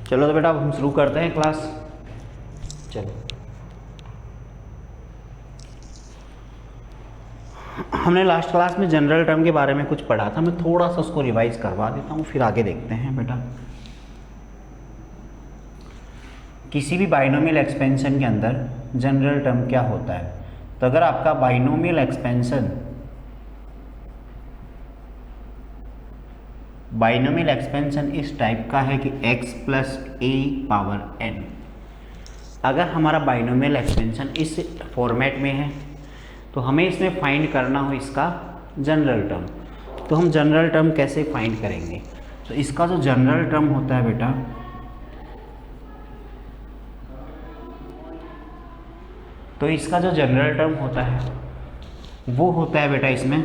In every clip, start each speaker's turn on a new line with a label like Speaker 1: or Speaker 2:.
Speaker 1: चलो तो बेटा अब हम शुरू करते हैं क्लास। चलो, हमने लास्ट क्लास में जनरल टर्म के बारे में कुछ पढ़ा था, मैं थोड़ा सा उसको रिवाइज करवा देता हूँ, फिर आगे देखते हैं बेटा। किसी भी बाइनोमियल एक्सपेंशन के अंदर जनरल टर्म क्या होता है? तो अगर आपका बाइनोमियल एक्सपेंशन इस टाइप का है कि x प्लस ए पावर n, अगर हमारा बाइनोमियल एक्सपेंशन इस फॉर्मेट में है तो हमें इसमें फाइंड करना हो इसका जनरल टर्म। तो हम जनरल टर्म कैसे फाइंड करेंगे? तो इसका जो जनरल टर्म होता है बेटा, तो इसका जो जनरल टर्म होता है वो होता है बेटा इसमें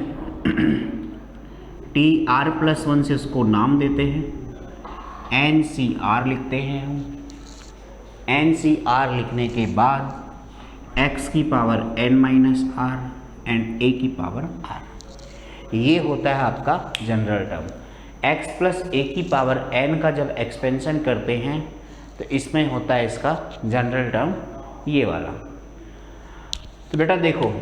Speaker 1: टी आर प्लस वन से उसको नाम देते हैं, एन सी आर लिखते हैं हम। एन सी आर लिखने के बाद x की power n minus r and a की पावर r, ये होता है आपका general term. x plus a की पावर n का जब एक्सपेंशन करते हैं तो इसमें होता है इसका जनरल टर्म ये वाला। तो बेटा देखो,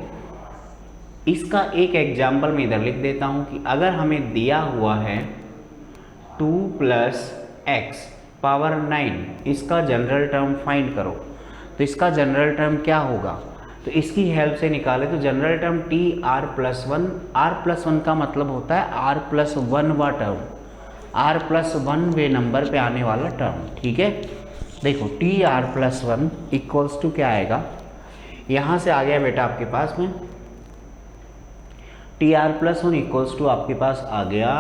Speaker 1: इसका एक एग्जाम्पल मैं इधर लिख देता हूँ कि अगर हमें दिया हुआ है 2 प्लस एक्स पावर 9, इसका जनरल टर्म फाइंड करो, तो इसका जनरल टर्म क्या होगा? तो इसकी हेल्प से निकाले तो general term t r plus one, r plus one का मतलब होता है आर प्लस वन वा टर्म, आर प्लस वन वे नंबर पे आने वाला टर्म, ठीक है। देखो t r plus one equals to क्या आएगा, यहाँ से आ गया बेटा आपके पास में t r plus one equals to आपके पास आ गया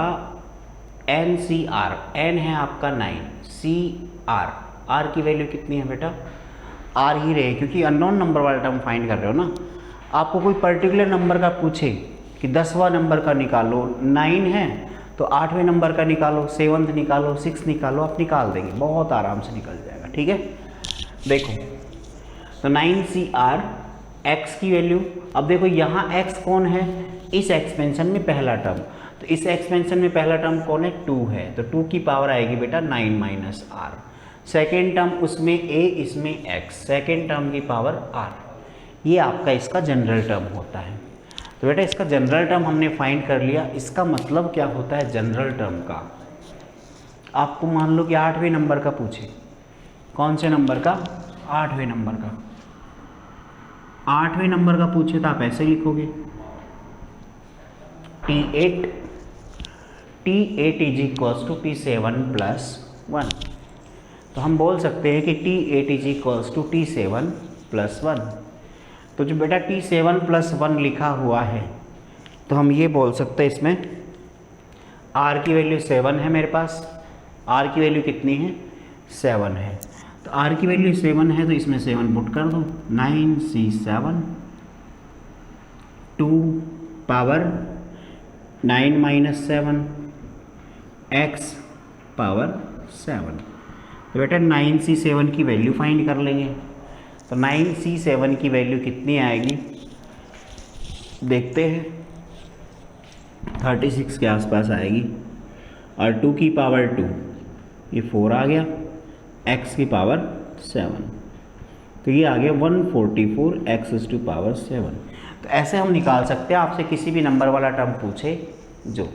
Speaker 1: एन सी आर, एन है आपका 9, सी आर, आर की वैल्यू कितनी है बेटा? आर ही रहे, क्योंकि अननोन नंबर वाला टर्म फाइंड कर रहे हो ना। आपको कोई पर्टिकुलर नंबर का पूछे कि 10वां नंबर का निकालो, 9 है तो 8वें नंबर का निकालो, 7th निकालो, 6 निकालो, आप निकाल देंगे, बहुत आराम से निकल जाएगा, ठीक है। देखो तो 9CR x की वैल्यू, अब देखो यहाँ x कौन है इस एक्सपेंशन में पहला टर्म, तो इस एक्सपेंशन में पहला टर्म कौन है? 2 है, तो 2 की पावर आएगी बेटा 9 माइनस आर। सेकेंड टर्म उसमें a, इसमें x, सेकेंड टर्म की पावर r, ये आपका इसका जनरल टर्म होता है। तो बेटा इसका जनरल टर्म हमने फाइंड कर लिया। इसका मतलब क्या होता है जनरल टर्म का? आपको मान लो कि 8वें नंबर का पूछे, कौन से नंबर का? 8वें नंबर का। 8वें नंबर का पूछे तो आप ऐसे लिखोगे T8 is equals to T7 plus 1। तो हम बोल सकते हैं कि T8 is equals to T7 plus 1। तो जो बेटा T7 प्लस 1 लिखा हुआ है तो हम ये बोल सकते हैं इसमें R की वैल्यू 7 है मेरे पास, R की वैल्यू कितनी है? 7 है, तो R की वैल्यू 7 है तो इसमें 7 पुट कर दो, 9C7, 2 power 9 minus 7 x power 7। तो बेटा 9C7 की वैल्यू फाइंड कर लेंगे। तो 9C7 की वैल्यू कितनी आएगी देखते हैं, 36 के आसपास आएगी, और 2 की पावर 2, ये 4 आ गया, x की पावर 7, तो ये आ गया 144 x टू पावर 7। तो ऐसे हम निकाल सकते हैं, आपसे किसी भी नंबर वाला टर्म पूछे जो।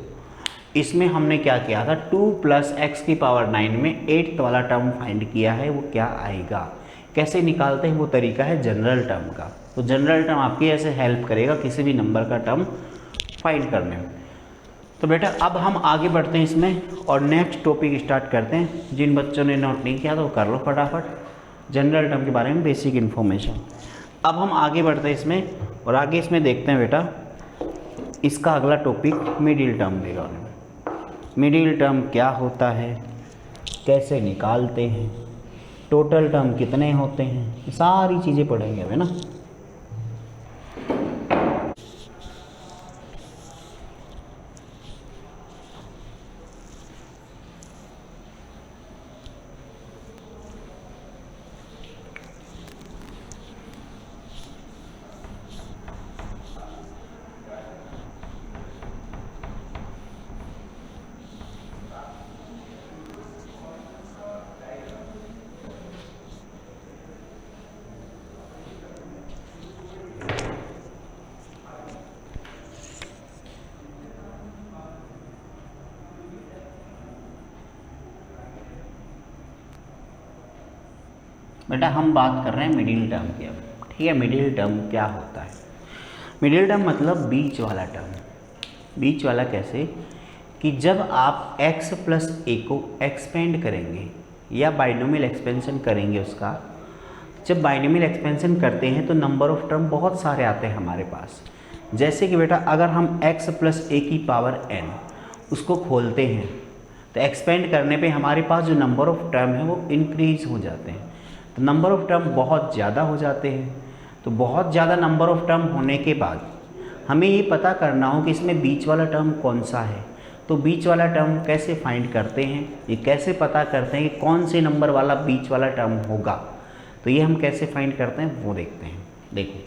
Speaker 1: इसमें हमने क्या किया था, 2 प्लस एक्स की पावर 9 में 8th वाला टर्म फाइंड किया है, वो क्या आएगा, कैसे निकालते हैं, वो तरीका है जनरल टर्म का। तो जनरल टर्म आपकी ऐसे हेल्प करेगा किसी भी नंबर का टर्म फाइंड करने में। तो बेटा अब हम आगे बढ़ते हैं इसमें और नेक्स्ट टॉपिक स्टार्ट करते हैं। जिन बच्चों ने नोट नहीं किया तो कर लो फटाफट जनरल टर्म के बारे में बेसिक इन्फॉर्मेशन। अब हम आगे बढ़ते हैं इसमें और आगे इसमें देखते हैं बेटा इसका अगला टॉपिक मिडिल टर्म देगा। मिडिल टर्म क्या होता है, कैसे निकालते हैं, टोटल टर्म कितने होते हैं, ये सारी चीज़ें पढ़ेंगे है ना। बेटा हम बात कर रहे हैं मिडिल टर्म की अब, ठीक है। मिडिल टर्म क्या होता है? मिडिल टर्म मतलब बीच वाला टर्म। बीच वाला कैसे? कि जब आप x प्लस ए को एक्सपेंड करेंगे या बाइनोमियल एक्सपेंशन करेंगे उसका, जब बाइनोमियल एक्सपेंशन करते हैं तो नंबर ऑफ टर्म बहुत सारे आते हैं हमारे पास। जैसे कि बेटा अगर हम x प्लस ए की पावर n उसको खोलते हैं तो एक्सपेंड करने पे हमारे पास जो नंबर ऑफ टर्म है वो इंक्रीज हो जाते हैं। तो नंबर ऑफ टर्म बहुत ज़्यादा हो जाते हैं। तो बहुत ज़्यादा नंबर ऑफ टर्म होने के बाद हमें ये पता करना हो कि इसमें बीच वाला टर्म कौन सा है। तो बीच वाला टर्म कैसे फाइंड करते हैं, ये कैसे पता करते हैं कि कौन से नंबर वाला बीच वाला टर्म होगा, तो ये हम कैसे फाइंड करते हैं वो देखते हैं। देखो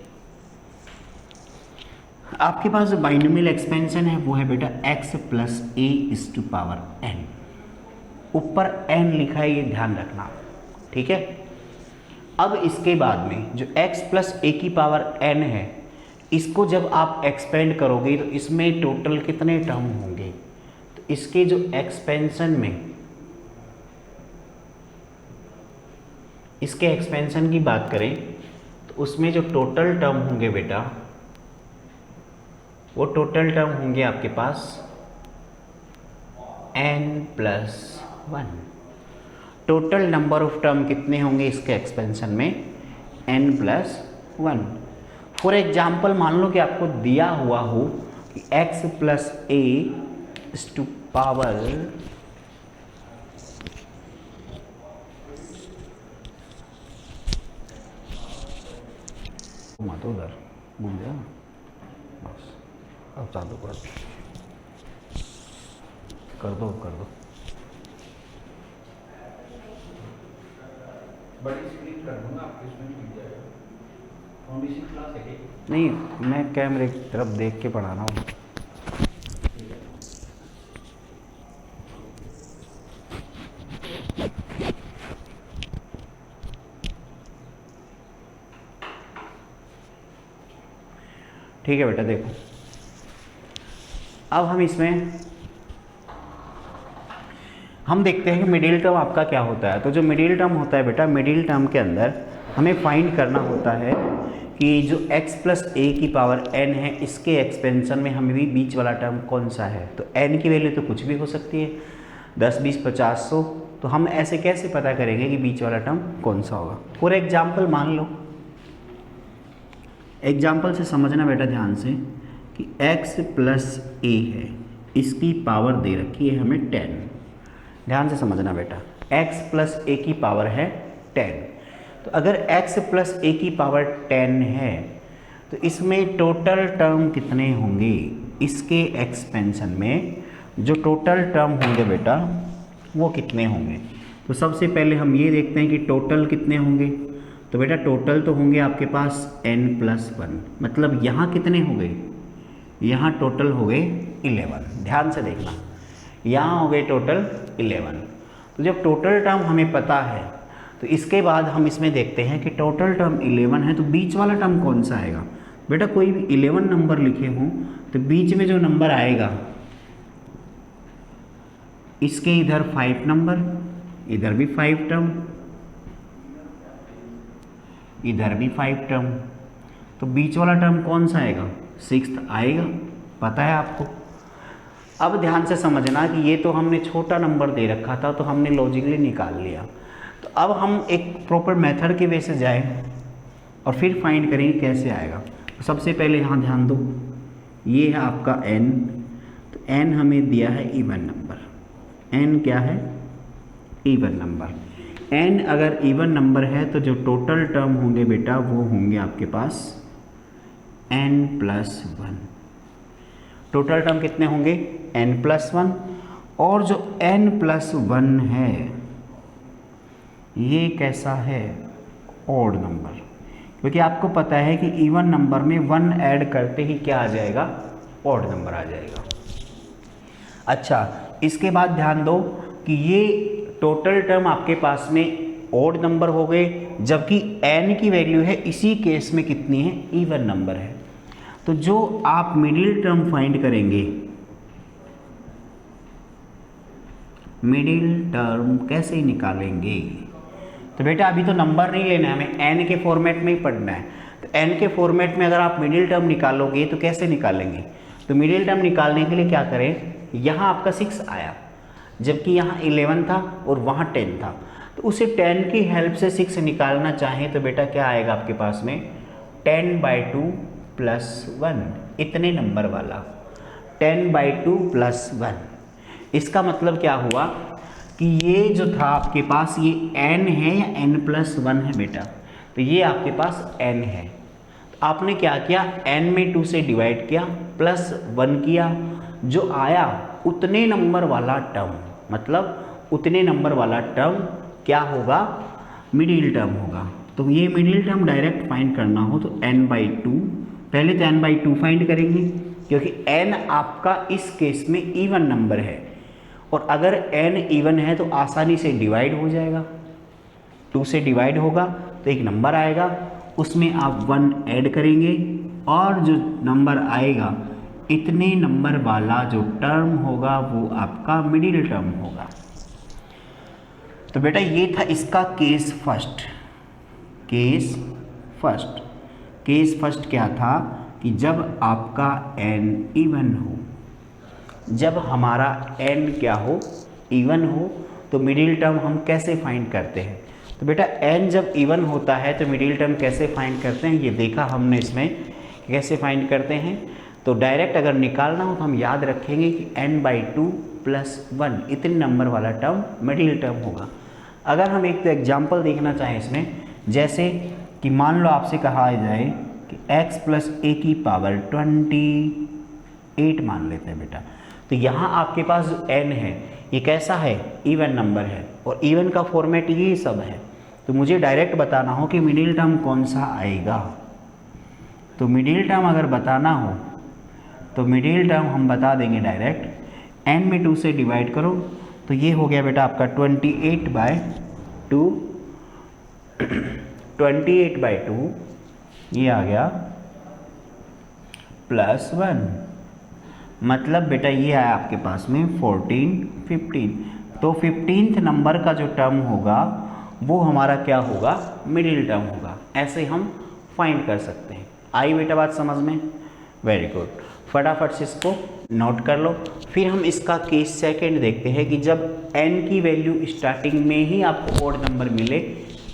Speaker 1: आपके पास जो बाइनोमियल एक्सपेंशन है वो है बेटा x plus a is to power n। ऊपर n लिखा है, ये ध्यान रखना, ठीक है। अब इसके बाद में जो x प्लस ए की पावर n है, इसको जब आप एक्सपेंड करोगे तो इसमें टोटल कितने टर्म होंगे? तो इसके जो एक्सपेंशन में, इसके एक्सपेंशन की बात करें तो उसमें जो टोटल टर्म होंगे बेटा, वो टोटल टर्म होंगे आपके पास n+1। Total number of term कितने होंगे इसके एक्सपेंशन में? n+1। फॉर एग्जाम्पल मान लो कि आपको दिया हुआ हो कि x plus a is to power मत उधर घूम जा बस। अब चालू कर दो
Speaker 2: बड़ी स्क्रीन कर दूंगा आपके, इसमें मिल जाएगा। फाउंडेशन क्लास है क्या?
Speaker 1: नहीं, मैं कैमरे की तरफ देख के पढ़ा रहा हूँ। ठीक है बेटा, देखो अब हम देखते हैं कि मिडिल टर्म आपका क्या होता है। तो जो मिडिल टर्म होता है बेटा, मिडिल टर्म के अंदर हमें फाइंड करना होता है कि जो x प्लस ए की पावर n है, इसके एक्सपेंशन में हमें भी बीच वाला टर्म कौन सा है। तो n की वैल्यू तो कुछ भी हो सकती है, 10, 20, 50, 100। तो हम ऐसे कैसे पता करेंगे कि बीच वाला टर्म कौन सा होगा? फॉर एग्जाम्पल मान लो, एग्जाम्पल से समझना बेटा ध्यान से, कि x प्लस ए है, इसकी पावर दे रखी है हमें 10। ध्यान से समझना बेटा, x प्लस ए की पावर है 10। तो अगर x प्लस ए की पावर 10 है तो इसमें टोटल टर्म कितने होंगे? इसके एक्सपेंशन में जो टोटल टर्म होंगे बेटा वो कितने होंगे? तो सबसे पहले हम ये देखते हैं कि टोटल कितने होंगे। तो बेटा टोटल तो होंगे आपके पास n+1, मतलब यहाँ कितने हो गए? यहाँ टोटल हो गए 11। ध्यान से देखना, यहाँ हो गए टोटल 11। तो जब टोटल टर्म हमें पता है तो इसके बाद हम इसमें देखते हैं कि टोटल टर्म 11 है, तो बीच वाला टर्म कौन सा आएगा? बेटा कोई भी 11 नंबर लिखे हों तो बीच में जो नंबर आएगा, इसके इधर 5 नंबर, इधर भी 5 टर्म, इधर भी 5 टर्म, तो बीच वाला टर्म कौन सा आएगा? 6th आएगा, पता है आपको। अब ध्यान से समझना कि ये तो हमने छोटा नंबर दे रखा था तो हमने लॉजिकली निकाल लिया। तो अब हम एक प्रॉपर मेथड के वे से जाएं और फिर फाइंड करेंगे कैसे आएगा। तो सबसे पहले यहाँ ध्यान दो, ये है आपका n। तो n हमें दिया है इवन नंबर। n क्या है? Even number. n अगर इवन नंबर है तो जो टोटल टर्म होंगे बेटा वो होंगे आपके पास n+1। टोटल टर्म कितने होंगे? n+1। और जो n+1 है ये कैसा है? ऑड नंबर, क्योंकि आपको पता है कि इवन नंबर में 1 ऐड करते ही क्या आ जाएगा? ऑड नंबर आ जाएगा। अच्छा, इसके बाद ध्यान दो कि ये टोटल टर्म आपके पास में ऑड नंबर हो गए, जबकि n की वैल्यू है इसी केस में कितनी है? इवन नंबर है। तो जो आप मिडिल टर्म फाइंड करेंगे, मिडिल टर्म कैसे निकालेंगे? तो बेटा अभी तो नंबर नहीं लेना है, हमें एन के फॉर्मेट में ही पढ़ना है। तो एन के फॉर्मेट में अगर आप मिडिल टर्म निकालोगे तो कैसे निकालेंगे? तो मिडिल टर्म निकालने के लिए क्या करें, यहाँ आपका 6 आया जबकि यहाँ 11 था और वहाँ 10 था, तो उसे 10 की हेल्प से 6 निकालना चाहें तो बेटा क्या आएगा आपके पास में, 10/2 + 1, इतने नंबर वाला 10/2 + 1। इसका मतलब क्या हुआ कि ये जो था आपके पास ये n है या n+1 है बेटा, तो ये आपके पास n है। तो आपने क्या किया, n में 2 से डिवाइड किया +1 किया, जो आया उतने नंबर वाला टर्म, मतलब उतने नंबर वाला टर्म क्या होगा, मिडिल टर्म होगा। तो ये मिडिल टर्म डायरेक्ट फाइंड करना हो तो n/2, पहले तो n/2 फाइंड करेंगे क्योंकि n आपका इस केस में इवन नंबर है, और अगर n इवन है तो आसानी से डिवाइड हो जाएगा, 2 से डिवाइड होगा तो एक नंबर आएगा, उसमें आप 1 ऐड करेंगे और जो नंबर आएगा इतने नंबर वाला जो टर्म होगा वो आपका मिडिल टर्म होगा। तो बेटा ये था इसका केस फर्स्ट। केस फर्स्ट क्या था कि जब आपका n इवन हो, जब हमारा n क्या हो, इवन हो, तो मिडिल टर्म हम कैसे फाइंड करते हैं। तो बेटा n जब इवन होता है तो मिडिल टर्म कैसे फाइंड करते हैं ये देखा हमने इसमें कैसे फाइंड करते हैं। तो डायरेक्ट अगर निकालना हो तो हम याद रखेंगे कि n/2 + 1 इतने नंबर वाला टर्म मिडिल टर्म होगा। अगर हम एक तो एग्जाम्पल देखना चाहें इसमें, जैसे कि मान लो आपसे कहा जाए कि x + a² 28 मान लेते हैं बेटा, तो यहाँ आपके पास जो n है ये कैसा है, इवन नंबर है, और इवन का फॉर्मेट ये सब है। तो मुझे डायरेक्ट बताना हो कि मिडिल टर्म कौन सा आएगा। तो मिडिल टर्म अगर बताना हो तो मिडिल टर्म हम बता देंगे डायरेक्ट, n में 2 से डिवाइड करो तो ये हो गया बेटा आपका 28/2, 28/2 ये आ गया +1, मतलब बेटा ये आया आपके पास में 14, 15। तो 15th नंबर का जो टर्म होगा वो हमारा क्या होगा, मिडिल टर्म होगा। ऐसे हम फाइंड कर सकते हैं। आई बेटा बात समझ में? वेरी गुड, फटाफट से इसको नोट कर लो। फिर हम इसका केस सेकंड देखते हैं कि जब n की वैल्यू स्टार्टिंग में ही आपको ओड नंबर मिले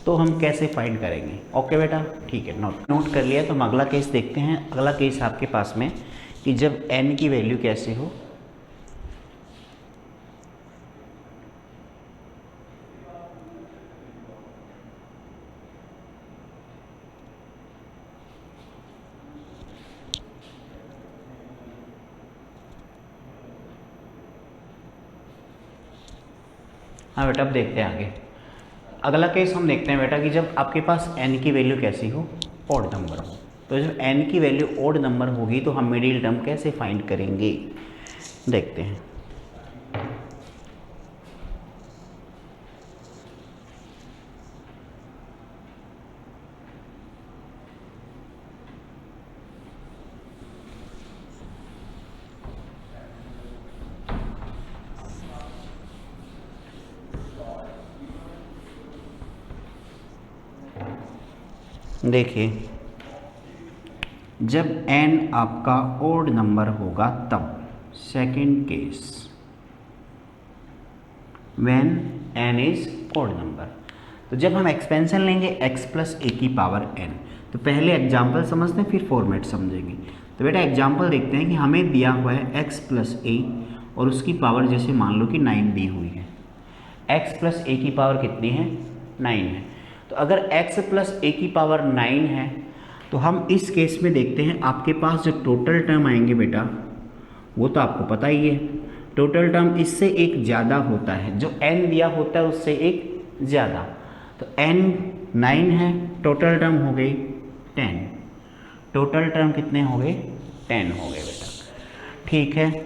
Speaker 1: तो हम कैसे फाइंड करेंगे। ओके बेटा, ठीक है, नोट कर लिया। तो हम अगला केस देखते हैं। अगला केस आपके पास में कि जब n की वैल्यू कैसे हो, हाँ बेटा अब देखते हैं आगे। अगला केस हम देखते हैं बेटा कि जब आपके पास n की वैल्यू कैसी हो, ऑड नंबर हो। तो जब n की वैल्यू ऑड नंबर होगी तो हम मिडिल टर्म कैसे फाइंड करेंगे, देखते हैं। देखिए जब n आपका ओड नंबर होगा तब, second case when n is odd number. तो जब हम एक्सपेंशन लेंगे x + a⁴n, तो पहले एग्जाम्पल समझते हैं फिर फॉर्मेट समझेंगे। तो बेटा एग्जाम्पल देखते हैं कि हमें दिया हुआ है x + a और उसकी पावर जैसे मान लो कि 9 दी हुई है। x + a की पावर कितनी है, 9 है। तो अगर x + a⁴ 9 है तो हम इस केस में देखते हैं आपके पास जो टोटल टर्म आएंगे बेटा वो तो आपको पता ही है, टोटल टर्म इससे एक ज़्यादा होता है, जो n दिया होता है उससे एक ज़्यादा। तो n 9 है, टोटल टर्म हो गई 10, टोटल टर्म कितने हो गए, 10 हो गए बेटा, ठीक है।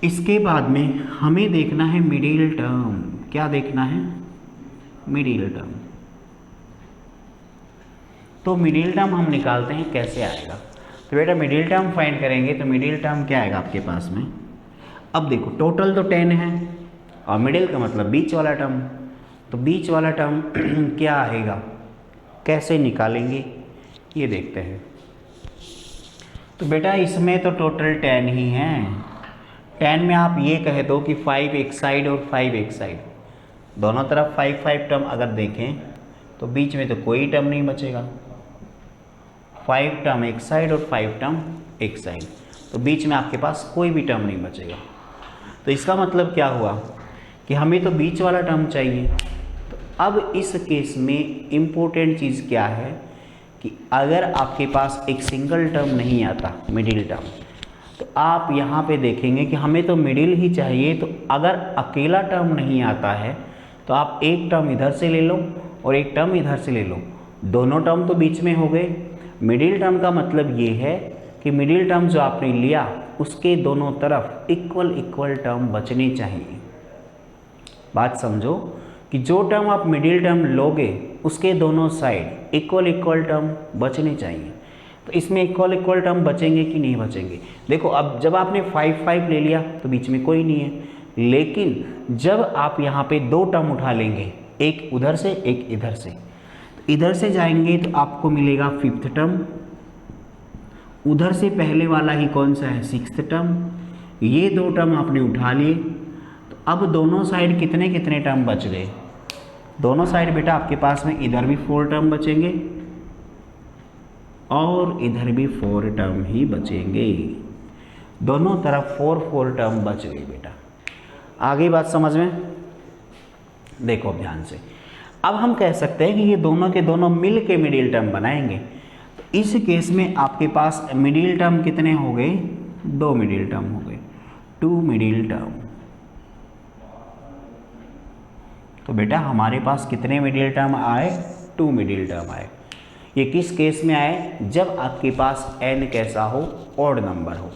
Speaker 1: इसके बाद में हमें देखना है मिडिल टर्म। क्या देखना है, मिडिल टर्म। तो मिडिल टर्म हम निकालते हैं, कैसे आएगा। तो बेटा मिडिल टर्म फाइंड करेंगे तो मिडिल टर्म क्या आएगा आपके पास में। अब देखो टोटल तो 10 है और मिडिल का मतलब बीच वाला टर्म, तो बीच वाला टर्म क्या आएगा, कैसे निकालेंगे ये देखते हैं। तो बेटा इसमें तो टोटल 10 ही हैं। 10 में आप ये कह दो कि 5 एक साइड और 5 एक साइड, दोनों तरफ 5 5 टर्म अगर देखें तो बीच में तो कोई टर्म नहीं बचेगा। 5 टर्म एक साइड और 5 टर्म एक साइड, तो बीच में आपके पास कोई भी टर्म नहीं बचेगा। तो इसका मतलब क्या हुआ कि हमें तो बीच वाला टर्म चाहिए। तो अब इस केस में इम्पोर्टेंट चीज़ क्या है कि अगर आपके पास एक सिंगल टर्म नहीं आता, मिडिल टर्म, तो आप यहाँ पे देखेंगे कि हमें तो मिडिल ही चाहिए। तो अगर अकेला टर्म नहीं आता है तो आप एक टर्म इधर से ले लो और एक टर्म इधर से ले लो, दोनों टर्म तो बीच में हो गए। मिडिल टर्म का मतलब ये है कि मिडिल टर्म जो आपने लिया उसके दोनों तरफ इक्वल इक्वल टर्म बचने चाहिए। बात समझो कि जो टर्म आप मिडिल टर्म लोगे उसके दोनों साइड इक्वल इक्वल टर्म बचने चाहिए। तो इसमें इक्वल इक्वल टर्म बचेंगे कि नहीं बचेंगे? देखो अब जब आपने 5 5 ले लिया तो बीच में कोई नहीं है, लेकिन जब आप यहाँ पे दो टर्म उठा लेंगे, एक उधर से एक इधर से, तो इधर से जाएंगे तो आपको मिलेगा 5th टर्म, उधर से पहले वाला ही कौन सा है 6th टर्म। ये दो टर्म आपने उठा लिए, तो अब दोनों साइड कितने कितने टर्म बच गए? दोनों साइड बेटा आपके पास में इधर भी 4 टर्म बचेंगे और इधर भी 4 टर्म ही बचेंगे। दोनों तरफ 4 4 टर्म बच गए बेटा। आगे बात समझ में? देखो अब ध्यान से, अब हम कह सकते हैं कि ये दोनों के दोनों मिल के मिडिल टर्म बनाएंगे। तो इस केस में आपके पास मिडिल टर्म कितने हो गए? 2 मिडिल टर्म हो गए, 2 मिडिल टर्म। तो बेटा हमारे पास कितने मिडिल टर्म आए? 2 मिडिल टर्म आए। ये किस केस में आए? जब आपके पास n कैसा हो? ऑड नंबर हो।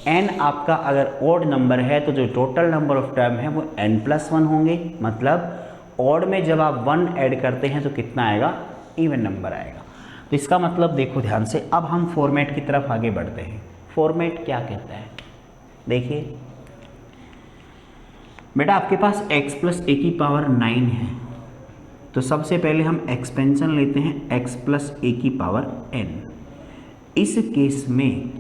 Speaker 1: n आपका अगर ऑड नंबर है तो जो टोटल नंबर ऑफ टर्म है वो n+1 होंगे। मतलब ऑड में जब आप 1 ऐड करते हैं तो कितना आएगा? इवन नंबर आएगा। तो इसका मतलब देखो ध्यान से, अब हम फॉर्मेट की तरफ आगे बढ़ते हैं। फॉर्मेट क्या कहता है? देखिए बेटा आपके पास x + a की पावर 9 है, तो सबसे पहले हम एक्सपेंशन लेते हैं x + a की पावर n। इस केस में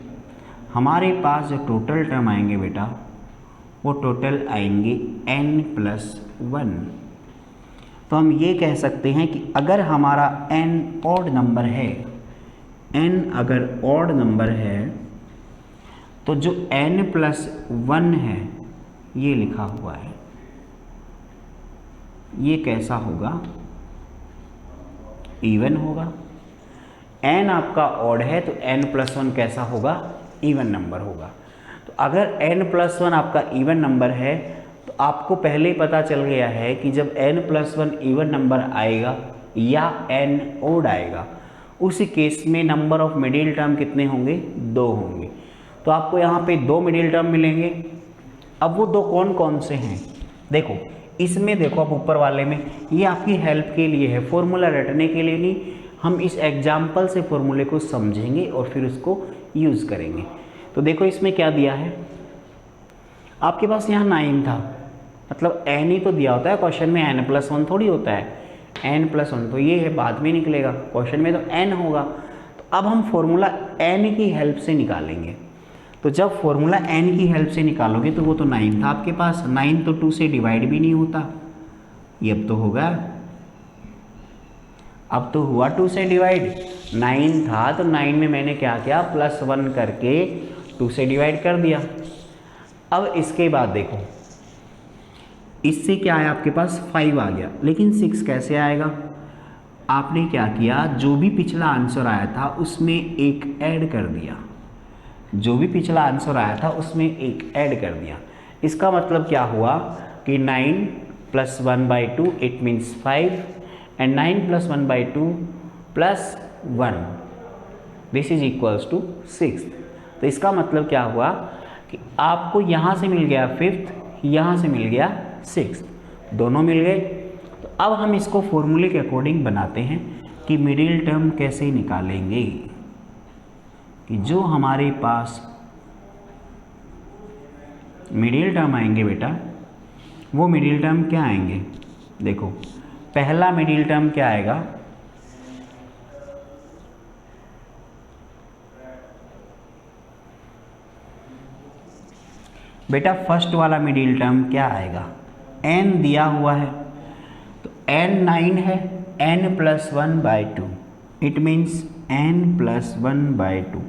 Speaker 1: हमारे पास जो टोटल टर्म आएंगे बेटा वो टोटल आएंगे n+1। तो हम ये कह सकते हैं कि अगर हमारा n ऑड नंबर है, n अगर ऑड नंबर है तो जो n+1 है ये लिखा हुआ है, ये कैसा होगा? इवन होगा। n आपका ऑड है तो n+1 कैसा होगा? इवन नंबर होगा। तो अगर n+1 आपका इवन नंबर है तो आपको पहले ही पता चल गया है कि जब n+1 इवन नंबर आएगा या n ऑड आएगा, उस केस में नंबर ऑफ मिडिल टर्म कितने होंगे? 2 होंगे। तो आपको यहाँ पे 2 मिडिल टर्म मिलेंगे। अब वो 2 कौन कौन से हैं? देखो इसमें, देखो अब ऊपर वाले में, ये आपकी हेल्प के लिए है, फॉर्मूला रटने के लिए नहीं। हम इस एग्जाम्पल से फॉर्मूले को समझेंगे और फिर उसको यूज़ करेंगे। तो देखो इसमें क्या दिया है, आपके पास यहाँ 9 था, मतलब n ही तो दिया होता है क्वेश्चन में, n+1 थोड़ी होता है, n+1 तो ये है, बाद में निकलेगा, क्वेश्चन में तो n होगा। तो अब हम फॉर्मूला n की हेल्प से निकालेंगे। तो जब फॉर्मूला n की हेल्प से निकालोगे तो वो तो 9 था आपके पास, 9 तो 2 से डिवाइड भी नहीं होता, ये अब तो होगा, अब तो हुआ 2 से डिवाइड। 9 था तो 9 में मैंने क्या किया? +1 करके 2 से डिवाइड कर दिया। अब इसके बाद देखो इससे क्या है, आपके पास 5 आ गया, लेकिन 6 कैसे आएगा? आपने क्या किया, जो भी पिछला आंसर आया था उसमें एक ऐड कर दिया, जो भी पिछला आंसर आया था उसमें एक ऐड कर दिया। इसका मतलब क्या हुआ कि 9 + 1/2 it means 5 and 9 + 1/2 + 1 this is equals to 6। तो इसका मतलब क्या हुआ कि आपको यहाँ से मिल गया 5th, यहाँ से मिल गया 6th, दोनों मिल गए। तो अब हम इसको फॉर्मूले के अकॉर्डिंग बनाते हैं कि मिडिल टर्म कैसे निकालेंगे। कि जो हमारे पास मिडिल टर्म आएंगे बेटा, वो मिडिल टर्म क्या आएंगे? देखो पहला मिडिल टर्म क्या आएगा, बेटा फर्स्ट वाला मिडिल टर्म क्या आएगा, n दिया हुआ है तो n 9 है, n plus 1/2, it means n plus 1/2,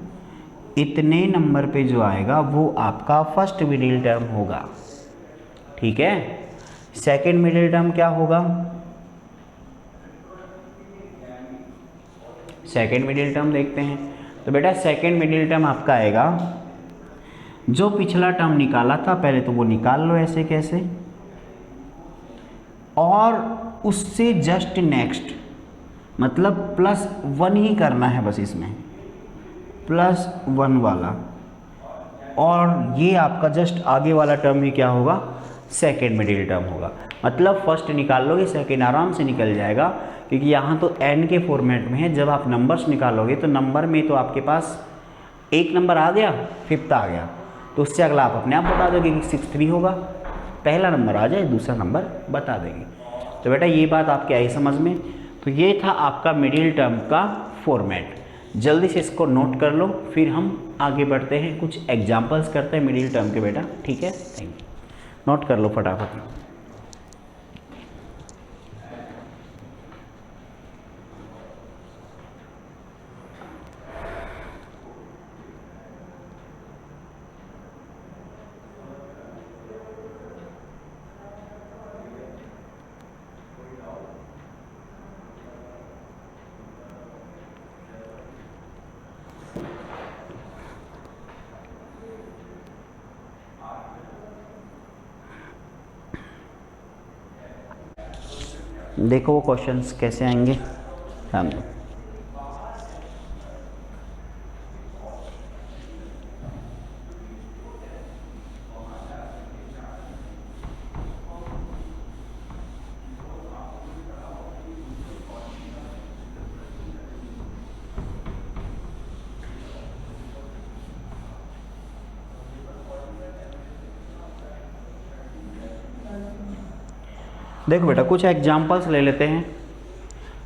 Speaker 1: इतने नंबर पे जो आएगा वो आपका फर्स्ट मिडिल टर्म होगा। ठीक है, सेकेंड मिडिल टर्म क्या होगा, सेकेंड मिडिल टर्म देखते हैं। तो बेटा सेकेंड मिडिल टर्म आपका आएगा, जो पिछला टर्म निकाला था पहले तो वो निकाल लो ऐसे कैसे, और उससे जस्ट नेक्स्ट मतलब +1 ही करना है बस इसमें, +1 वाला, और ये आपका जस्ट आगे वाला टर्म ही क्या होगा, सेकेंड मिडिल टर्म होगा। मतलब फर्स्ट निकाल लोगे सेकेंड आराम से निकल जाएगा, क्योंकि यहाँ तो n के फॉर्मेट में है। जब आप नंबर्स निकालोगे तो नंबर में तो आपके पास एक नंबर आ गया, फिफ्थ आ गया, तो उससे अगला आप अपने आप बता दोगे कि 63 होगा। पहला नंबर आ जाए दूसरा नंबर बता देंगे। तो बेटा ये बात आपके आई समझ में। तो ये था आपका मिडिल टर्म का फॉर्मेट। जल्दी से इसको नोट कर लो, फिर हम आगे बढ़ते हैं, कुछ एग्जाम्पल्स करते हैं मिडिल टर्म के बेटा। ठीक है, थैंक यू। नोट कर लो फटाफट। देखो वो क्वेश्चंस कैसे आएंगे सामने। देखो बेटा कुछ एग्जाम्पल्स ले लेते हैं।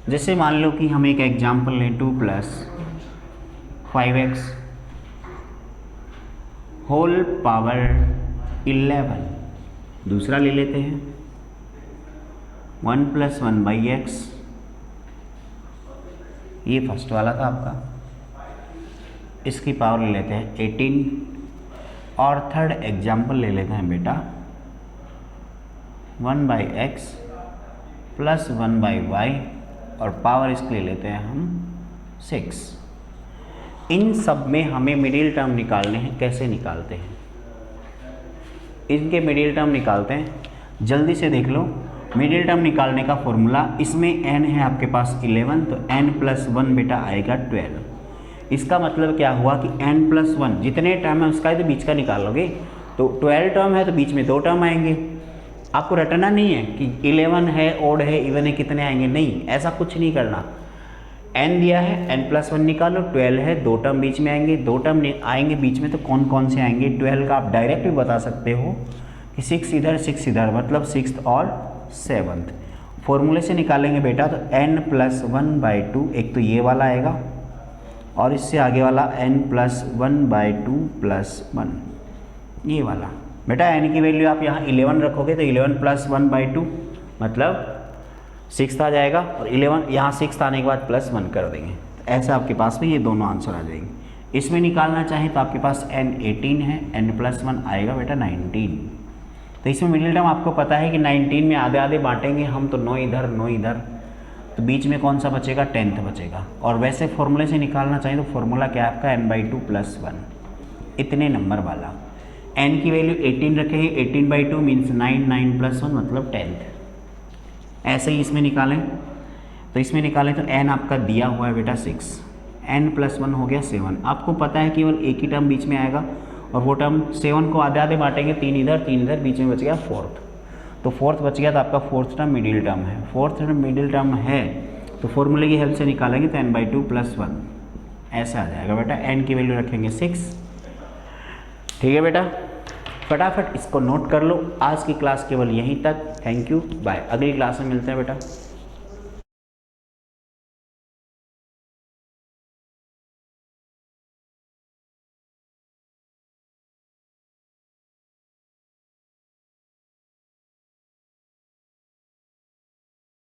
Speaker 1: जैसे मान लो कि हम एक एग्जाम्पल लें 2 + 5x होल पावर 11। दूसरा ले लेते हैं 1 + 1/x, ये फर्स्ट वाला था आपका, इसकी पावर ले लेते हैं 18। और थर्ड एग्जाम्पल ले लेते हैं बेटा 1/x + 1/y, और पावर इसके ले लेते हैं हम 6। इन सब में हमें मिडिल टर्म निकालने हैं। कैसे निकालते हैं इनके मिडिल टर्म निकालते हैं, जल्दी से देख लो। मिडिल टर्म निकालने का फॉर्मूला, इसमें n है आपके पास 11, तो n + 1 बेटा आएगा 12। इसका मतलब क्या हुआ कि n + 1 जितने टर्म है उसका ही तो बीच का निकालोगे, तो 12 टर्म है तो बीच में 2 टर्म आएंगे। आपको रटना नहीं है कि 11 है, ओड है, इवन है, कितने आएंगे, नहीं, ऐसा कुछ नहीं करना। n दिया है, n + 1 निकालो, 12 है, 2 टर्म बीच में आएंगे, 2 टर्म आएंगे बीच में, तो कौन कौन से आएंगे। 12 का आप डायरेक्ट भी बता सकते हो कि 6 इधर 6 इधर, मतलब 6th और 7th। फॉर्मूले से निकालेंगे बेटा तो n + 1/2, एक तो ये वाला आएगा, और इससे आगे वाला n + 1/2 + 1, ये वाला। बेटा n की वैल्यू आप यहाँ 11 रखोगे तो 11 + 1/2 मतलब 6 आ जाएगा, और 11 यहाँ 6 आने के बाद +1 कर देंगे। तो ऐसे आपके पास में ये दोनों आंसर आ जाएंगे। इसमें निकालना चाहें तो आपके पास n 18 है, n + 1 आएगा बेटा 19। तो इसमें मिडिल टर्म आपको पता है कि 19 में आधे आधे बांटेंगे हम, तो 9 इधर 9 इधर, तो बीच में कौन सा बचेगा, 10th बचेगा। और वैसे फॉर्मूले से निकालना चाहिए तो फॉर्मूला क्या है आपका, n/2 + 1, इतने नंबर वाला। n की वैल्यू 18 रखेंगे, 18/2 मीन्स 9, 9 + 1 मतलब 10th। ऐसे ही इसमें निकालें, तो इसमें निकालें तो n आपका दिया हुआ है बेटा 6, n + 1 हो गया 7। आपको पता है केवल एक ही टर्म बीच में आएगा, और वो टर्म 7 को आधे आधे बांटेंगे, 3 इधर, बीच में बच गया 4th। तो 4th बच गया, तो आपका 4th टर्म मिडिल टर्म है। 4th टर्म मिडिल टर्म है तो फॉर्मूले की हेल्प से निकालेंगे तो n/2 + 1 ऐसा आ जाएगा बेटा। n की वैल्यू रखेंगे 6। ठीक है बेटा, फटाफट इसको नोट कर लो। आज की क्लास केवल यहीं तक। Thank you, bye. अगली क्लास में मिलते हैं बेटा।